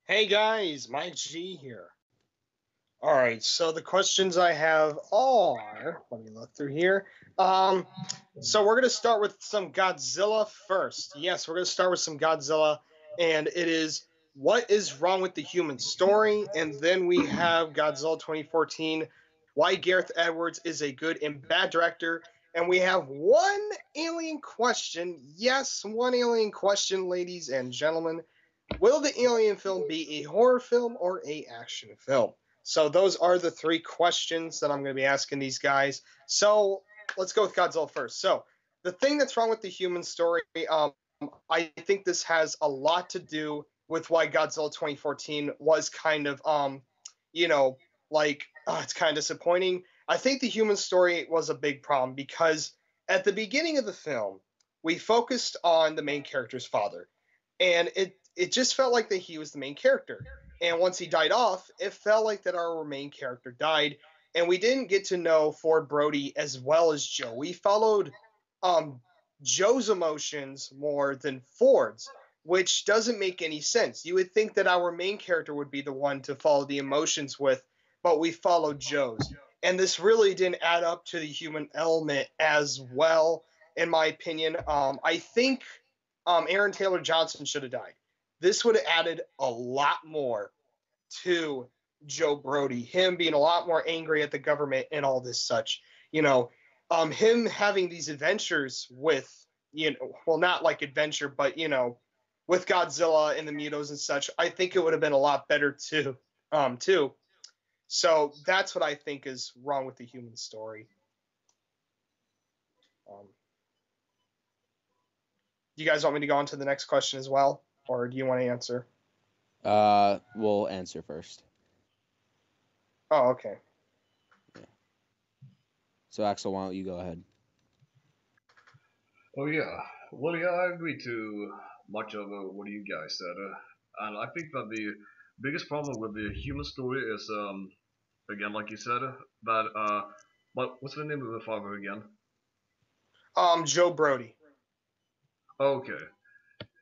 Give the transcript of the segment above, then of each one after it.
Hey guys, MikeG here. Alright, so the questions I have are, let me look through here. So we're gonna start with some Godzilla first. Yes, we're gonna start with some Godzilla, and it is what is wrong with the human story, and then we have Godzilla 2014, why Gareth Edwards is a good and bad director, and we have one alien question. Yes, one alien question, ladies and gentlemen. Will the Alien film be a horror film or a action film? So those are the three questions that I'm going to be asking these guys. So let's go with Godzilla first. So the thing that's wrong with the human story, I think this has a lot to do with why Godzilla 2014 was kind of, you know, it's kind of disappointing. I think the human story was a big problem because at the beginning of the film, we focused on the main character's father, and it just felt like that he was the main character. And once he died off, it felt like that our main character died, and we didn't get to know Ford Brody as well as Joe. We followed um, Joe's emotions more than Ford's, which doesn't make any sense. You would think that our main character would be the one to follow the emotions with, but we followed Joe's. And this really didn't add up to the human element as well, in my opinion. I think Aaron Taylor Johnson should have died. This would have added a lot more to Joe Brody, him being a lot more angry at the government and all this such. You know, him having these adventures with, well, not like adventure, but with Godzilla and the Mutos and such. I think it would have been a lot better too. Too. So that's what I think is wrong with the human story. Um, do you guys want me to go on to the next question as well, or do you want to answer? We'll answer first. Oh, okay. Yeah. So Axel, why don't you go ahead? Oh yeah, well yeah, I agree to much of what you guys said, and I think that the biggest problem with the human story is again like you said that but what's the name of the father again? Joe Brody. Okay,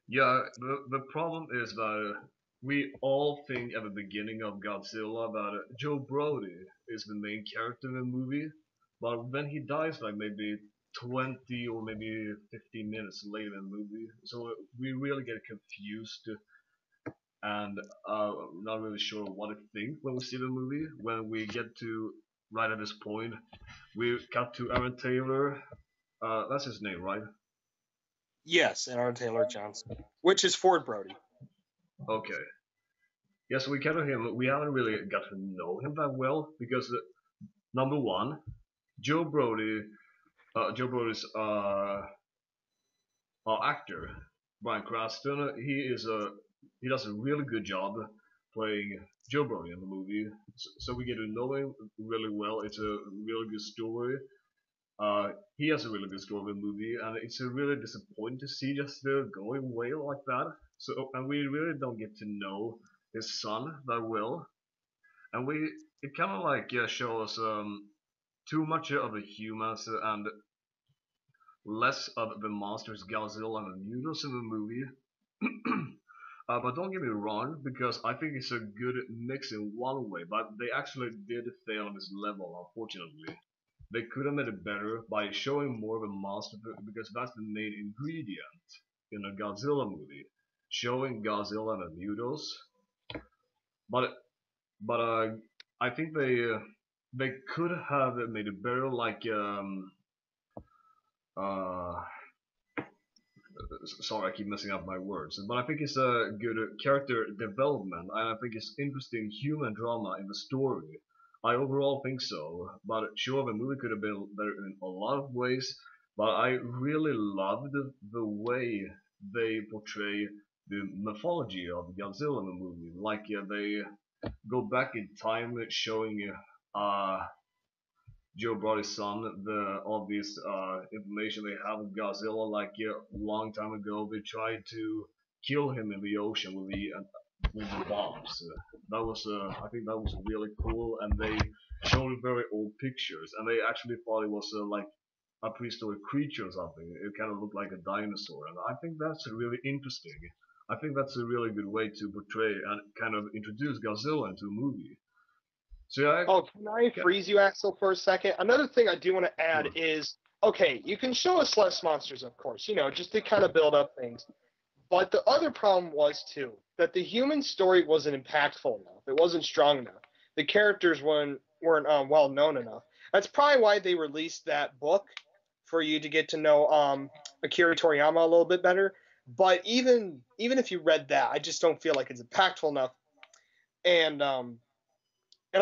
yeah, the problem is that we all think at the beginning of Godzilla that Joe Brody is the main character in the movie, but when he dies, like maybe 20 or maybe 15 minutes later in the movie, so we really get confused and not really sure what to think when we see the movie. When we get to right at this point, we cut to Aaron Taylor. That's his name, right? Yes, Aaron Taylor Johnson, which is Ford Brody. Okay. Yeah, so we kind of him. We haven't really got to know him that well because number one, Joe Brody, Joe Brody's actor Bryan Cranston. He does a really good job playing Joe Brody in the movie. So we get to know him really well. It's a really good story. He has a really good story in the movie, and it's a really disappointing to see just going away like that. So, and we really don't get to know his son that well, and it kind of like shows too much of the humans and less of the monsters Godzilla and Mutos in the movie. But don't get me wrong, because I think it's a good mix in one way, but they actually did fail on this level, unfortunately. They could have made it better by showing more of a monster, because that's the main ingredient in a Godzilla movie. Showing Godzilla and the Mutos. But, I think they could have made it better, like, uh, sorry, I keep messing up my words, but I think it's a good character development, and I think it's interesting human drama in the story. I overall think so, but sure, the movie could have been better in a lot of ways, but I really loved the way they portray the mythology of Godzilla in the movie. Like, they go back in time showing Joe Brody's son all this information they have of Godzilla. Like a long time ago, they tried to kill him in the ocean with the bombs. That was I think that was really cool, and they showed very old pictures, and they actually thought it was like a prehistoric creature or something. It kind of looked like a dinosaur, and I think that's really interesting. I think that's a really good way to portray and kind of introduce Godzilla into a movie. So yeah, Oh, can I yeah, freeze you, Axel, for a second? Another thing I do want to add sure. is, okay, you can show us less monsters, of course, just to kind of build up things. But the other problem was too that the human story wasn't impactful enough. It wasn't strong enough. The characters weren't well known enough. That's probably why they released that book for you to get to know Akira Toriyama a little bit better. But even if you read that, I just don't feel like it's impactful enough. And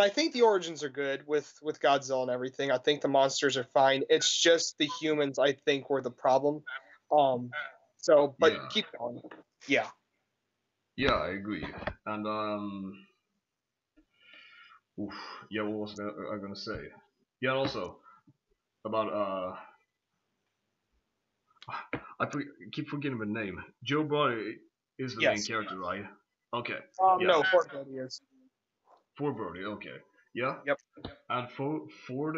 I think the origins are good with Godzilla and everything. I think the monsters are fine. It's just the humans I think were the problem. Um, but Yeah, keep going. Yeah. yeah, I agree. And oof, yeah, what was I gonna say? Yeah, and also about keep forgetting the name. Joe Brody is the main Yes. character, right? Okay, yeah, No, Fort Brody is. Ford Brody. Okay, yeah, Yep. and Ford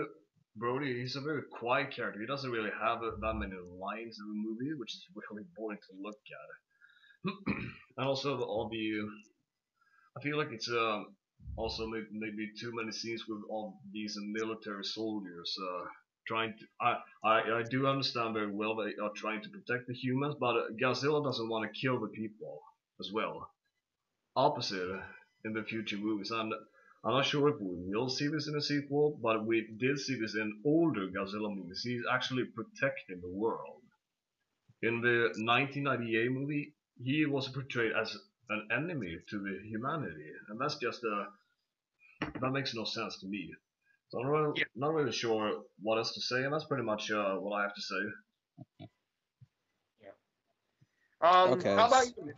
Brody, he's a very quiet character. He doesn't really have that many lines in the movie, which is really boring to look at. And also all the I feel like it's also maybe too many scenes with all these military soldiers trying to. I do understand very well they are trying to protect the humans, but Godzilla doesn't want to kill the people as well. Opposite in the future movies, and I'm not sure if we will see this in a sequel, but we did see this in older Godzilla movies. He's actually protecting the world. In the 1998 movie, he was portrayed as an enemy to the humanity, and that's just that makes no sense to me. So Yeah. not really sure what else to say, and that's pretty much what I have to say. Yeah. Okay. How about you?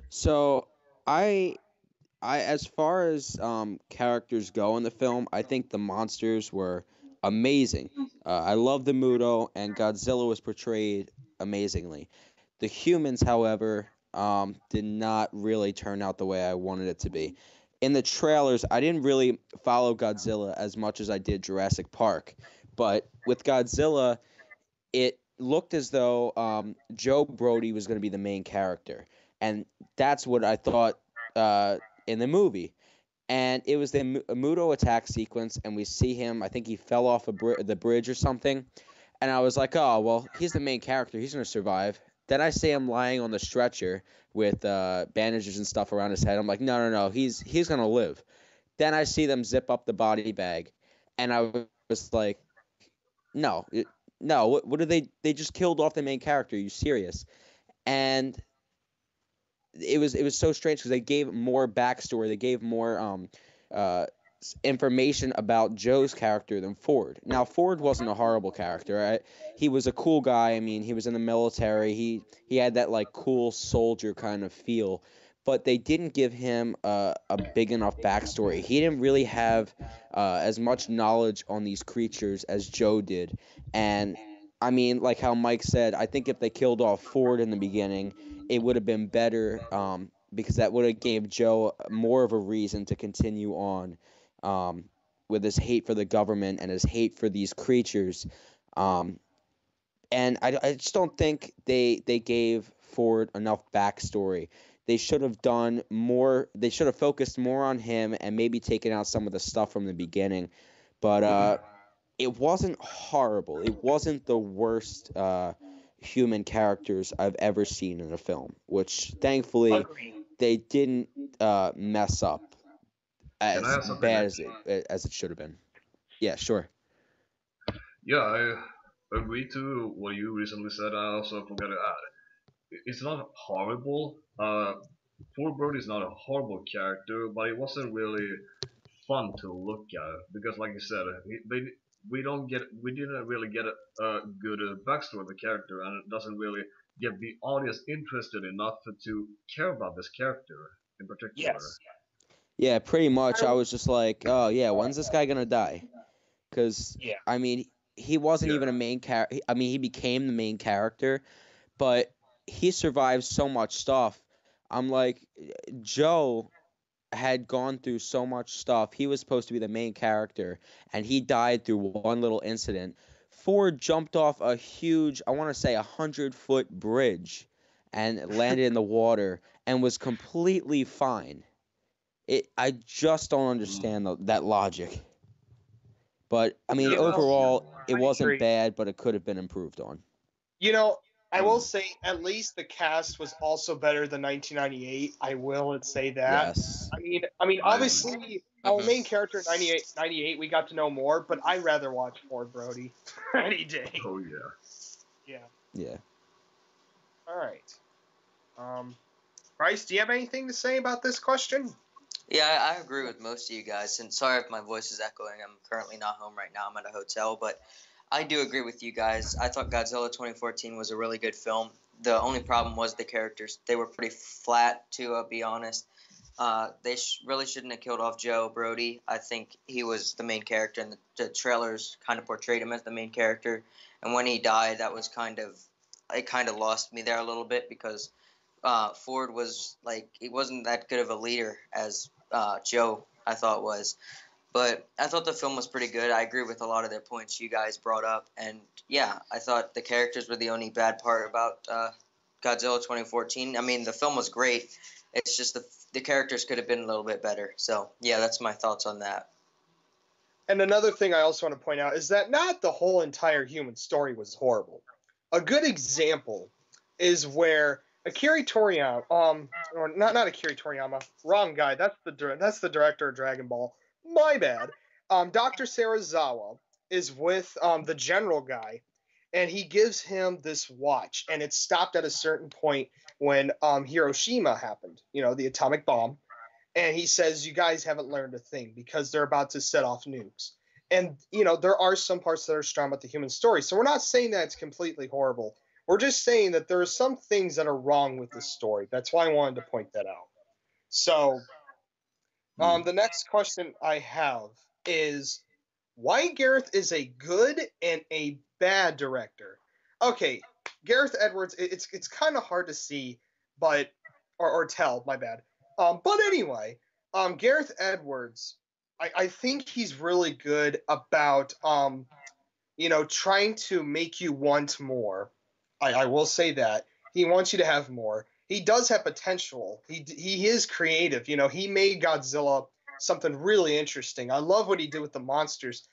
So I as far as characters go in the film, I think the monsters were amazing. I love the Muto, and Godzilla was portrayed amazingly. The humans, however, did not really turn out the way I wanted it to be. In the trailers, I didn't really follow Godzilla as much as I did Jurassic Park, but with Godzilla, it looked as though Joe Brody was going to be the main character, and that's what I thought in the movie. And it was the Muto attack sequence, and we see him. I think he fell off the bridge or something, and I was like, oh well, he's the main character. He's going to survive. Then I see him lying on the stretcher with bandages and stuff around his head. I'm like, no, he's going to live. Then I see them zip up the body bag, and I was like, no, no. What did they? They just killed off the main character. Are you serious? And it was so strange because they gave more backstory. They gave more uh, information about Joe's character than Ford. Now Ford wasn't a horrible character. Right? He was a cool guy. I mean, he was in the military. He had that like cool soldier kind of feel. But they didn't give him a big enough backstory. He didn't really have as much knowledge on these creatures as Joe did. And I mean, like how Mike said, I think if they killed off Ford in the beginning, it would have been better because that would have gave Joe more of a reason to continue on um, with his hate for the government and his hate for these creatures. Um, and I just don't think they gave Ford enough backstory. They should have done more. They should have focused more on him and maybe taken out some of the stuff from the beginning. But it wasn't horrible. It wasn't the worst human characters I've ever seen in a film, which thankfully Agreed. they didn't mess up Can I as have something bad there? as it should have been. Yeah, sure. Yeah, I agree to what you recently said. I also forgot to add. It's not horrible. Ford Brody is not a horrible character, but it wasn't really fun to look at because, like you said, we didn't really get a good backstory of the character, and it doesn't really get the audience interested enough to care about this character in particular. Yes. Yeah, pretty much. I, I was just like, oh yeah, when's this guy gonna die? Because yeah. I mean, he wasn't Yeah, even a main character. I mean, he became the main character, but he survived so much stuff. I'm like, Joe. had gone through so much stuff. He was supposed to be the main character, and he died through one little incident. Ford jumped off a huge, I want to say, 100-foot bridge and landed in the water and was completely fine. I just don't understand that logic. But, I mean, You know, overall, it I wasn't agree. bad, but it could have been improved on. You know, I will Mm. say at least the cast was also better than 1998. I will say that. Yes. I mean, I agree. obviously our Hmm. main character in 98 we got to know more, but I'd rather watch Ford Brody any day. Oh yeah. Yeah. Yeah. All right. Bryce, do you have anything to say about this question? Yeah, I agree with most of you guys. And sorry if my voice is echoing. I'm currently not home right now. I'm at a hotel, but I do agree with you guys. I thought Godzilla 2014 was a really good film. The only problem was the characters. They were pretty flat, to be honest. They really shouldn't have killed off Joe Brody. I think he was the main character, and the trailers kind of portrayed him as the main character. And when he died, that was it kind of lost me there a little bit because Ford was he wasn't that good of a leader as Joe I thought was. But I thought the film was pretty good. I agree with a lot of their points you guys brought up, and yeah, I thought the characters were the only bad part about Godzilla 2014. I mean, the film was great. It's just the characters could have been a little bit better. So yeah, that's my thoughts on that. And another thing I also want to point out is that not the whole entire human story was horrible. A good example is where Akira Toriyama, or not Akira Toriyama, wrong guy. That's the director of Dragon Ball. My bad. Dr. Serizawa is with the general guy, and he gives him this watch, and it stopped at a certain point when Hiroshima happened. You know, the atomic bomb, and he says you guys haven't learned a thing because they're about to set off nukes. And there are some parts that are strong about the human story, so we're not saying that it's completely horrible. We're just saying that there are some things that are wrong with the story. That's why I wanted to point that out. So Mm. the next question I have is why Gareth is a good and a bad director. Okay, Gareth Edwards, it's kind of hard to see, but or tell. My bad. But anyway, Gareth Edwards, I think he's really good about trying to make you want more. I will say that he wants you to have more. He does have potential. He is creative. He made Godzilla something really interesting. I love what he did with the monsters,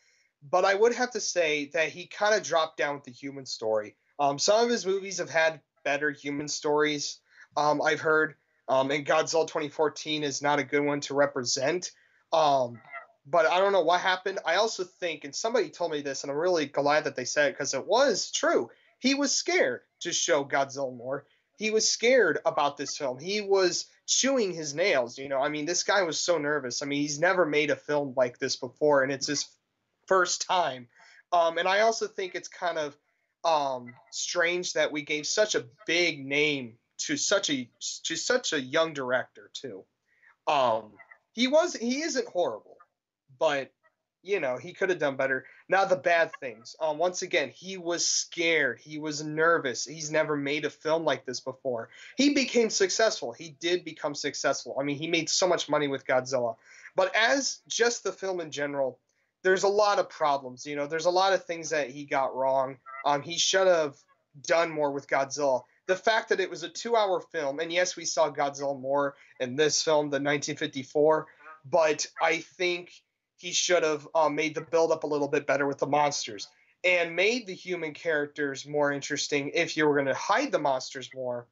but I would have to say that he kind of dropped down with the human story. Some of his movies have had better human stories. I've heard, and Godzilla 2014 is not a good one to represent. Um, but I don't know what happened. I also think, and somebody told me this, and I'm really glad that they said it because it was true. He was scared to show Godzilla more. He was scared about this film. He was chewing his nails. This guy was so nervous. He's never made a film like this before, and it's his first time. And I also think it's kind of strange that we gave such a big name to such a young director too. Um, he isn't horrible, but he could have done better. Now the bad things. Once again, he was scared. He was nervous. He's never made a film like this before. He became successful. He did become successful. He made so much money with Godzilla. But as just the film in general, there's a lot of problems. There's a lot of things that he got wrong. He should have done more with Godzilla. The fact that it was a 2-hour film, and yes, we saw Godzilla more in this film than 1954, but I think he should have made the build up a little bit better with the monsters and made the human characters more interesting if you were going to hide the monsters more.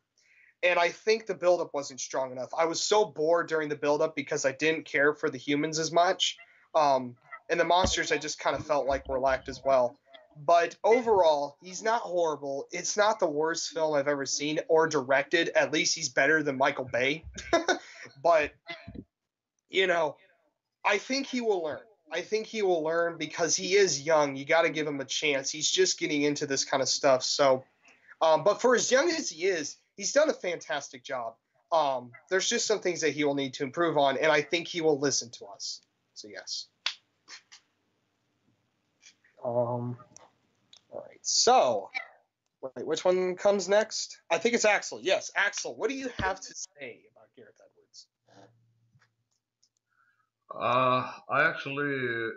And I think the build up wasn't strong enough. I was so bored during the build up because I didn't care for the humans as much. And the monsters I just kind of felt like were lacked as well. But overall, he's not horrible. It's not the worst film I've ever seen or directed. At least he's better than Michael Bay. But, I think he will learn. I think he will learn because he is young. You got to give him a chance. He's just getting into this kind of stuff. So, but for as young as he is, he's done a fantastic job. There's just some things that he will need to improve on, and I think he will listen to us. So, yes. All right. So, wait, which one comes next? I think it's Axel. Yes, Axel. What do you have to say about Gareth Edwards? I actually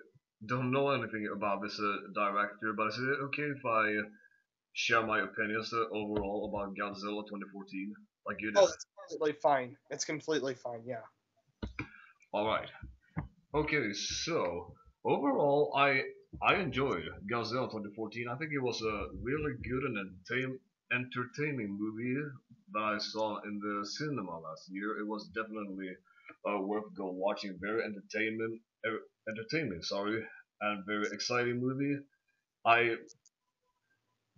don't know anything about this director, but is it okay if I share my opinions overall about Godzilla 2014? Like you did. Oh, it's completely fine. It's completely fine. Yeah. All right. Okay, so overall, I enjoyed Godzilla 2014. I think it was a really good and entertaining movie that I saw in the cinema last year. It was definitely worth go watching. Very entertaining, sorry, and very exciting movie. I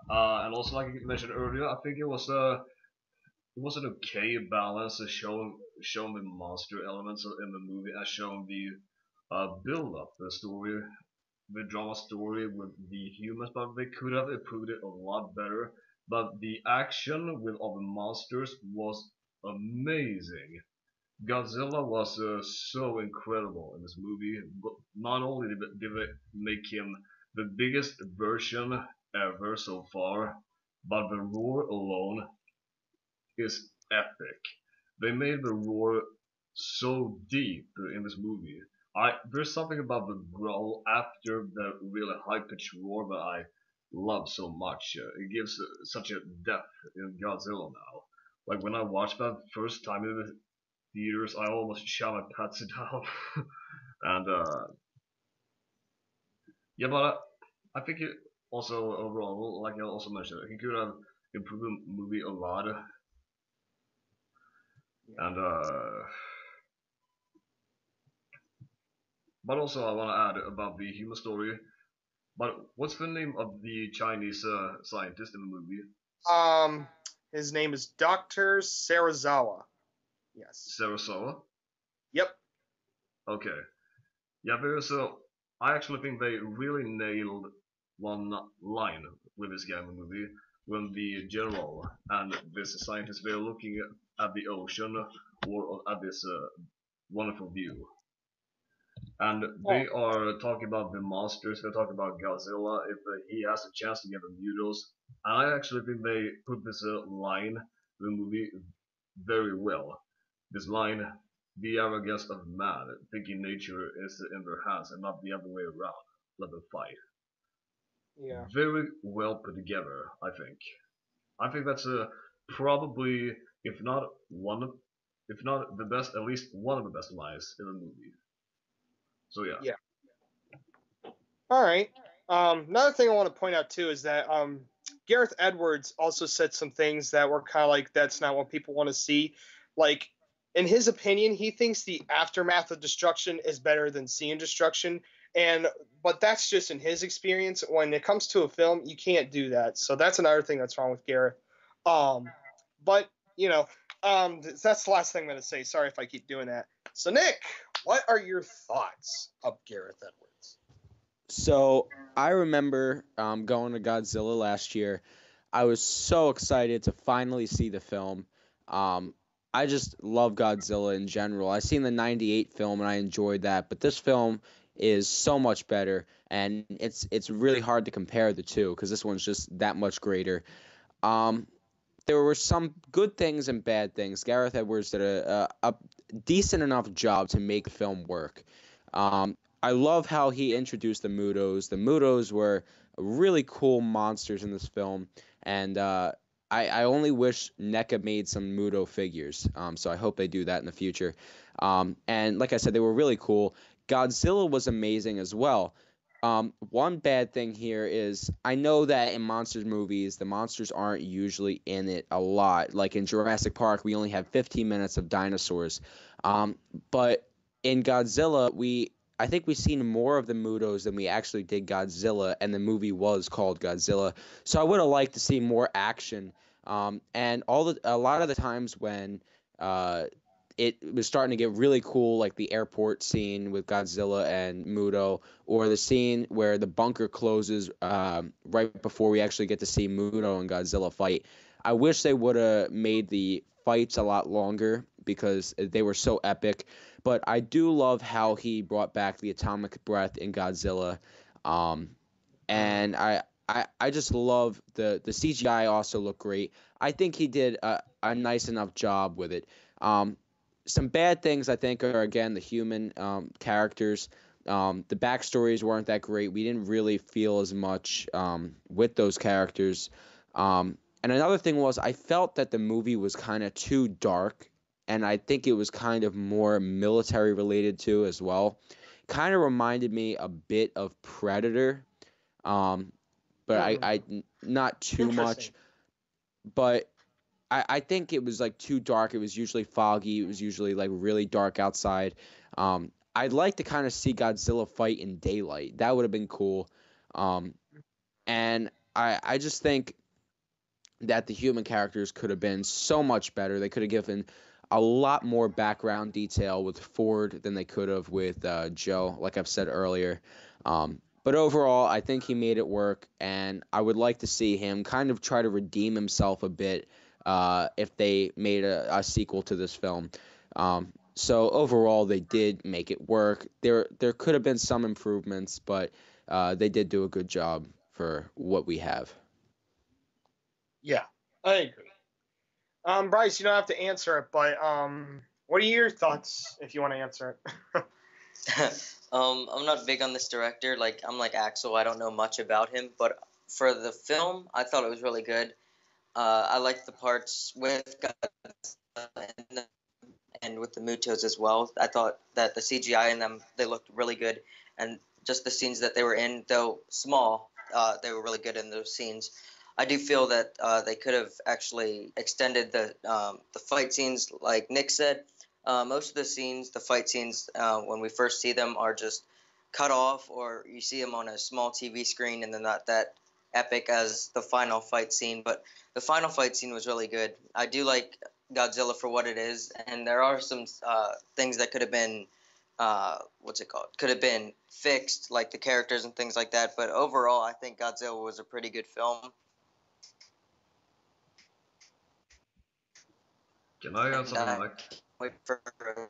and also like I mentioned earlier, I think it was an okay balance of showing the monster elements in the movie and showing the build up the story, the drama story with the humans, but they could have improved it a lot better. But the action with all the monsters was amazing. Godzilla was so incredible in this movie. But not only did they make him the biggest version ever so far, but the roar alone is epic. They made the roar so deep in this movie. There's something about the growl after the really high pitched roar that I love so much. It gives such a depth in Godzilla now. Like when I watched that first time in the theaters, I almost shot my pants down. and yeah, but I think it also overall, like I also mentioned, he could have improved the movie a lot. Yeah. And but also I want to add about the human story. But what's the name of the Chinese scientist in the movie? Um, his name is Doctor Sarazawa. Yes. Sarasawa. Yep. Okay. Yeah, there's a. I actually think they really nailed one line with this guy in the movie when the general and this scientist they're looking at the ocean or at this wonderful view, and Oh, they are talking about the monsters. They're talking about Godzilla if he has a chance to get the noodles. And I actually think they put this line in the movie very well. This line, the arrogance of man, thinking nature is in their hands and not the other way around. Let them fight. yeah. Very well put together, I think. I think that's probably, if not one, if not the best, at least one of the best lines in the movie. So yeah. Yeah. All right. Another thing I want to point out too is that Gareth Edwards also said some things that were kind of like that's not what people want to see. Like in his opinion, he thinks the aftermath of destruction is better than seeing destruction. And but that's just in his experience. When it comes to a film, you can't do that. So that's another thing that's wrong with Gareth. Um, but you know, that's the last thing I'm gonna say. Sorry if I keep doing that. So Nick, what are your thoughts of Gareth Edwards? So I remember going to Godzilla last year. I was so excited to finally see the film. Um, I just love Godzilla in general. I seen the '98 film and I enjoyed that, but this film is so much better, and it's really hard to compare the two because this one's just that much greater. Um, there were some good things and bad things. Gareth Edwards did a decent enough job to make the film work. I love how he introduced the Mutos. The Mutos were really cool monsters in this film, and I only wish NECA made some Muto figures. So I hope they do that in the future. And like I said, they were really cool. Godzilla was amazing as well. One bad thing here is I know that in monsters movies, the monsters aren't usually in it a lot. Like in Jurassic Park, we only have 15 minutes of dinosaurs. But in Godzilla, I think we've seen more of the Mutos than we actually did Godzilla, and the movie was called Godzilla. So I would have liked to see more action. And a lot of the times when uh, it was starting to get really cool, like the airport scene with Godzilla and Muto, or the scene where the bunker closes right before we actually get to see Muto and Godzilla fight. I wish they would have made the fights a lot longer because they were so epic. But I do love how he brought back the atomic breath in Godzilla. Um, Mm. and I just love the CGI also looked great. I think he did a nice enough job with it. Um, some bad things I think are again the human characters. The backstories weren't that great. We didn't really feel as much with those characters. And another thing was I felt that the movie was kind of too dark, and I think it was kind of more military related too as well. Kind of reminded me a bit of Predator, um, but not too much. Interesting. But I think it was like too dark. It was usually foggy. It was usually like really dark outside. I'd like to kind of see Godzilla fight in daylight. That would have been cool. Um, and I just think that the human characters could have been so much better. They could have given a lot more background detail with Ford than they could have with Joe, like I've said earlier. But overall, I think he made it work, and I would like to see him kind of try to redeem himself a bit if they made a sequel to this film. So overall, they did make it work. There could have been some improvements, but they did do a good job for what we have. Yeah, I agree. Bryce, you don't have to answer it, but what are your thoughts if you want to answer it? I'm not big on this director. Like I'm like Axel. I don't know much about him, but for the film, I thought it was really good. I liked the parts with Godzilla and with the Mutos as well. I thought that the CGI in them they looked really good, and just the scenes that they were in, though small, they were really good in those scenes. I do feel that they could have actually extended the fight scenes, like Nick said. Most of the scenes, the fight scenes, when we first see them, are just cut off, or you see them on a small TV screen, and they're not that epic as the final fight scene. But the final fight scene was really good. I do like Godzilla for what it is, and there are some things that could have been what's it called? Could have been fixed, like the characters and things like that. But overall, I think Godzilla was a pretty good film. Can I add And something, I Mike? can't wait for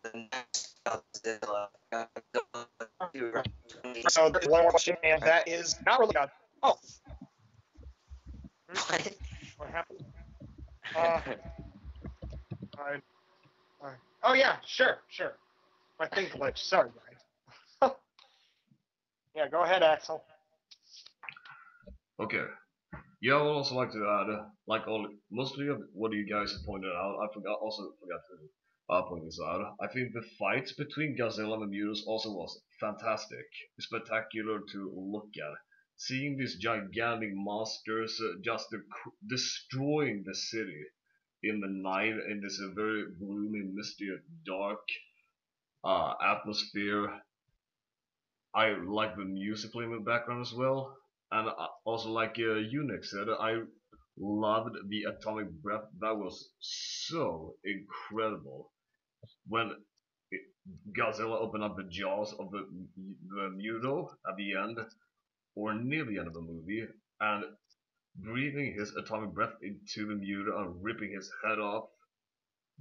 the next Godzilla. Godzilla 2, right? So there's one more question, and that is not really God. Oh, what happened? Uh, I, oh yeah, sure. My thing glitched. Sorry, guys. Yeah, go ahead, Axel. Okay. Yeah, I would also like to add, like all mostly of what you guys have pointed out. Also forgot to point this out. I think the fight between Godzilla and Mutos also was fantastic, spectacular to look at. Seeing these gigantic monsters just destroying the city in the night in this very gloomy, misty, dark atmosphere. I like the music playing in the background as well, and also like Unix said, I loved the atomic breath. That was so incredible when it, Godzilla opened up the jaws of the Muto at the end, or near the end of the movie, and breathing his atomic breath into the Muto and ripping his head off.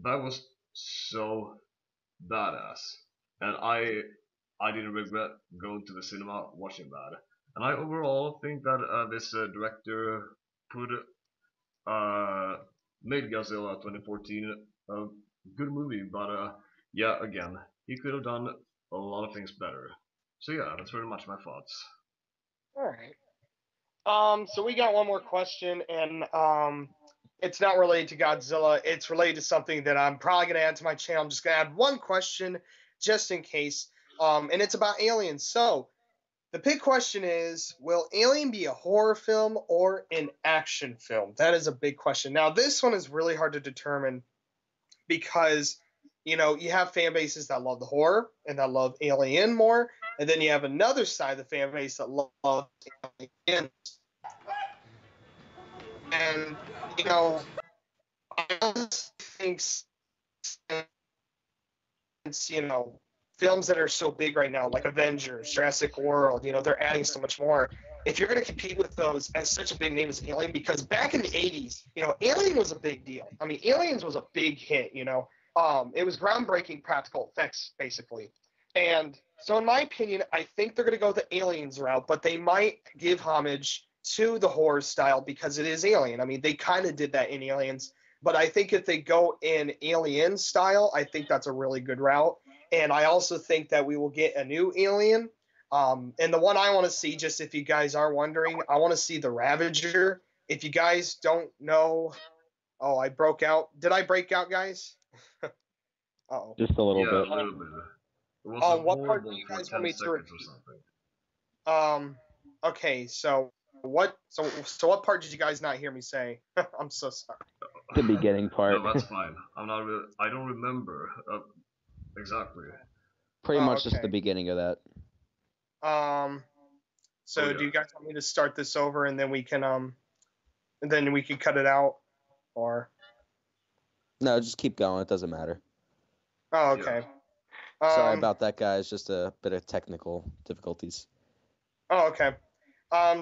That was so badass, and I didn't regret going to the cinema watching that. And I overall think that this director put uh, made Godzilla 2014 a good movie, but yeah, again, he could have done a lot of things better. So yeah, that's pretty much my thoughts. All right. So we got one more question, and it's not related to Godzilla. It's related to something that I'm probably gonna add to my channel. I'm just gonna add one question just in case. And it's about aliens. So the big question is, will Alien be a horror film or an action film? That is a big question. Now, this one is really hard to determine because, you have fan bases that love the horror and that love Alien more, and then you have another side of the fan base that loves Alien. And, I honestly think since, films that are so big right now, like Avengers, Jurassic World, they're adding so much more. If you're going to compete with those as such a big name as Alien, because back in the 80s, Alien was a big deal. I mean, Aliens was a big hit. It was groundbreaking practical effects, basically. And so, in my opinion, I think they're going to go the Aliens route, but they might give homage to the horror style because it is Alien. I mean, they kind of did that in Aliens. But I think if they go in Alien style, I think that's a really good route. And I also think that we will get a new Alien. And the one I want to see, just if you guys are wondering, I want to see the Ravager. If you guys don't know, oh, I broke out. Did I break out, guys? Oh. Just a little Yeah, bit. a little bit. It was What part do horrible you for guys want 10 me to seconds or repeat? something. Okay, so what part did you guys not hear me say? I'm so sorry. The beginning part. No, that's fine. I'm not. I don't remember exactly. Pretty Oh, much just the okay. beginning of that. Um, Oh so do yeah. you guys want me to start this over and then we can cut it out, or No, just keep going. It doesn't matter. oh, Yeah. okay. Sorry Um, about that, guys. Just a bit of technical difficulties. oh, okay.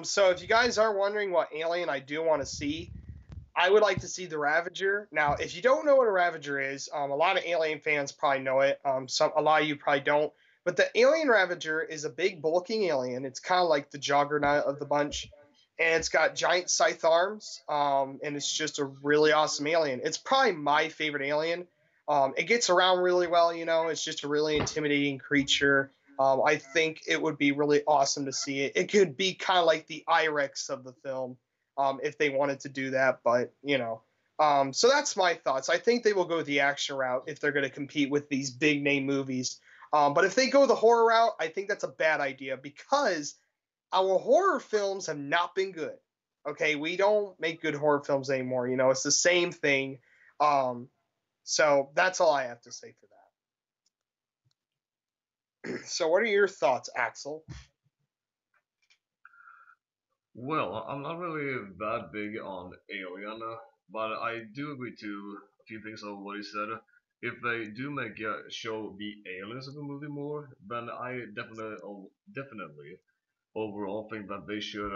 So if you guys are wondering what alien I do want to see, I would like to see the Ravager. Now, if you don't know what a Ravager is, a lot of Alien fans probably know it. A lot of you probably don't. But the Alien Ravager is a big, bulking alien. It's kind of like the Juggernaut of the bunch, and it's got giant scythe arms. And it's just a really awesome alien. It's probably my favorite alien. It gets around really well. It's just a really intimidating creature. I think it would be really awesome to see it. It could be kind of like the Irex of the film, if they wanted to do that. But so that's my thoughts. I think they will go the action route if they're going to compete with these big name movies. But if they go the horror route, I think that's a bad idea because our horror films have not been good. Okay, we don't make good horror films anymore. It's the same thing. So that's all I have to say for that. So what are your thoughts, Axel? Well, I'm not really that big on Alien, but I do agree to a few things of what he said. If they do make show the aliens of the movie more, then I definitely overall think that they should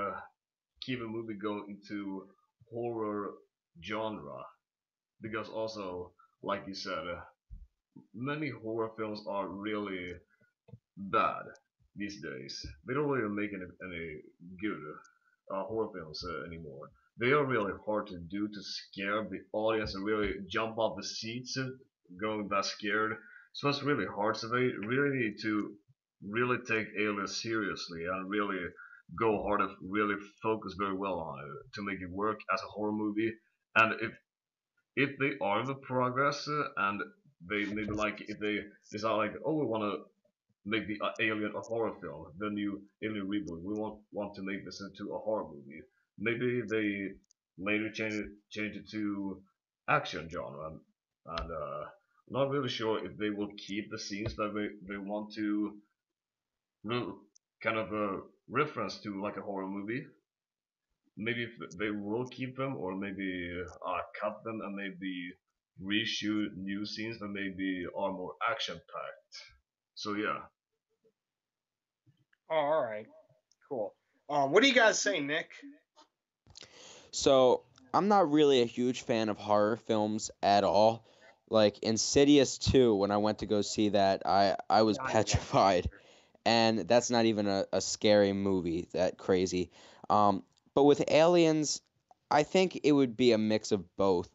keep a movie going into horror genre, because also, like you said, many horror films are really bad these days. They don't really make any good horror films anymore. They are really hard to do to scare the audience and really jump off the seats going that scared. So it's really hard. So they really need to really take Alias seriously and really go hard and really focus very well on it to make it work as a horror movie. And if they are the progress and they maybe like if they decide like, oh, we want to make the Alien a horror film, the new Alien reboot. We want to make this into a horror movie. Maybe they later change it to action genre, and not really sure if they will keep the scenes that they want to kind of reference to like a horror movie. Maybe if they will keep them, or maybe cut them and maybe reshoot new scenes that maybe are more action packed. So yeah. Oh, all right, cool. What do you guys say, Nick? So I'm not really a huge fan of horror films at all. Like Insidious 2, when I went to go see that, I was Yeah, I didn't like it petrified. either. And that's not even a scary movie, that crazy. But with Aliens, I think it would be a mix of both.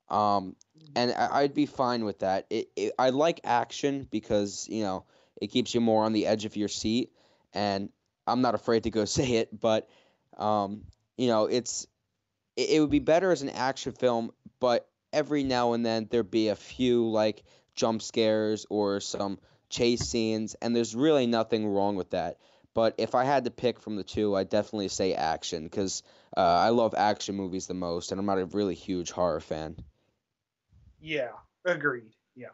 Um, and I'd be fine with that. I like action because, it keeps you more on the edge of your seat. And I'm not afraid to go say it, but, it would be better as an action film, but every now and then there'd be a few like jump scares or some chase scenes, and there's really nothing wrong with that. But if I had to pick from the two, I'd definitely say action because I love action movies the most, and I'm not a really huge horror fan. Yeah, agreed. Yeah.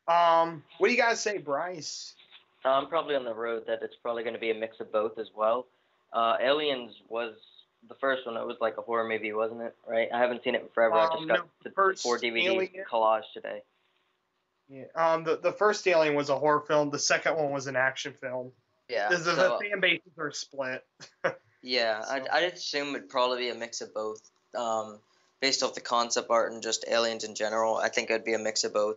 What do you guys say, Bryce? I'm probably on the road that it's probably going to be a mix of both as well. Aliens was the first one. It was like a horror movie, wasn't it? Right? I haven't seen it in forever. I just got No, the four first DVD Alien. collage today. Yeah. The first Alien was a horror film. The second one was an action film. Yeah. The fan bases are split. Yeah, So, I'd assume it'd probably be a mix of both. Based off the concept art and just aliens in general, I think it'd be a mix of both.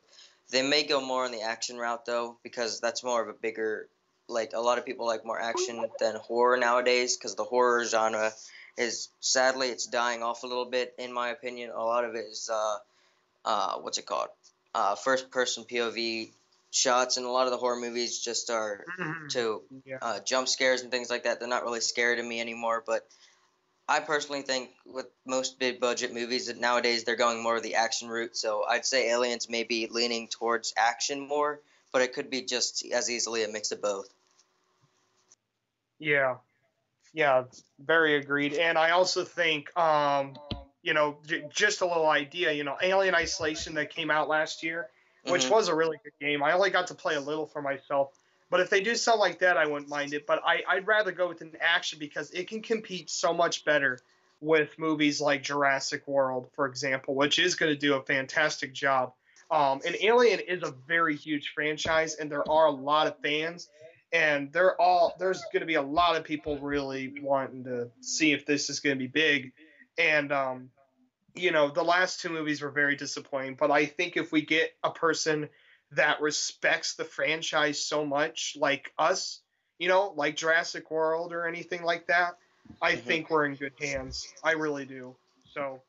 They may go more on the action route though, because that's more of a bigger, like a lot of people like more action than horror nowadays, because the horror genre is sadly it's dying off a little bit in my opinion. A lot of it is what's it called? First person POV shots, and a lot of the horror movies just are to Yeah. jump scares and things like that. They're not really scary to me anymore. But I personally think with most big budget movies that nowadays they're going more of the action route. So I'd say Aliens may be leaning towards action more, but it could be just as easily a mix of both. Yeah. Yeah, very agreed. And I also think, just a little idea, Alien Isolation that came out last year, which Hmm. was a really good game. I only got to play a little for myself. But if they do something like that, I wouldn't mind it. But I'd rather go with an action because it can compete so much better with movies like Jurassic World, for example, which is going to do a fantastic job. And Alien is a very huge franchise, and there are a lot of fans and there's going to be a lot of people really wanting to see if this is going to be big. And the last two movies were very disappointing, but I think if we get a person that respects the franchise so much, like us, like Jurassic World or anything like that, I Hmm. think we're in good hands. I really do. So